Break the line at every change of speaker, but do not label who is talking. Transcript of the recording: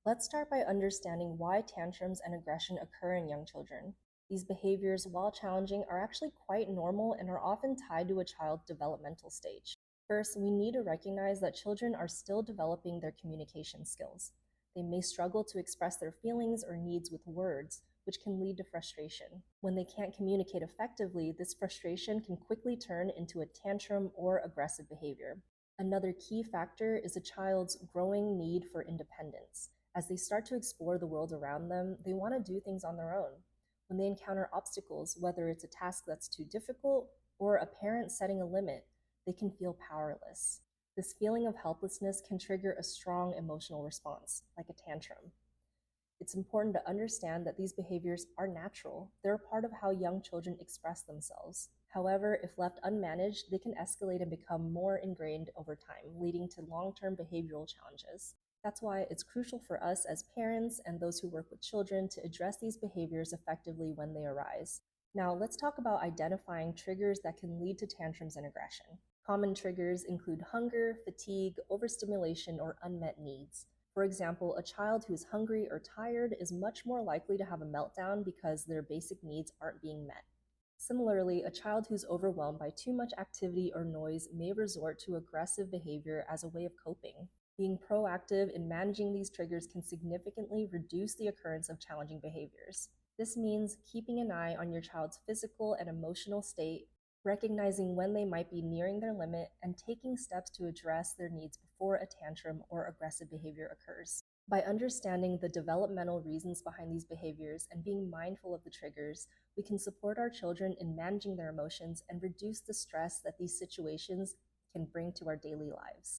Let's start by understanding why tantrums and aggression occur in young children. These behaviors, while challenging, are actually quite normal and are often tied to a child's developmental stage. First, we need to recognize that children are still developing their communication skills. They may struggle to express their feelings or needs with words, which can lead to frustration. When they can't communicate effectively, this frustration can quickly turn into a tantrum or aggressive behavior. Another key factor is a child's growing need for independence. As they start to explore the world around them, they want to do things on their own. When they encounter obstacles, whether it's a task that's too difficult or a parent setting a limit, they can feel powerless. This feeling of helplessness can trigger a strong emotional response, like a tantrum. It's important to understand that these behaviors are natural. They're a part of how young children express themselves. However, if left unmanaged, they can escalate and become more ingrained over time, leading to long-term behavioral challenges. That's why it's crucial for us as parents and those who work with children to address these behaviors effectively when they arise. Now, let's talk about identifying triggers that can lead to tantrums and aggression. Common triggers include hunger, fatigue, overstimulation, or unmet needs. For example, a child who is hungry or tired is much more likely to have a meltdown because their basic needs aren't being met. Similarly, a child who's overwhelmed by too much activity or noise may resort to aggressive behavior as a way of coping. Being proactive in managing these triggers can significantly reduce the occurrence of challenging behaviors. This means keeping an eye on your child's physical and emotional state, recognizing when they might be nearing their limit, and taking steps to address their needs before a tantrum or aggressive behavior occurs. By understanding the developmental reasons behind these behaviors and being mindful of the triggers, we can support our children in managing their emotions and reduce the stress that these situations can bring to our daily lives.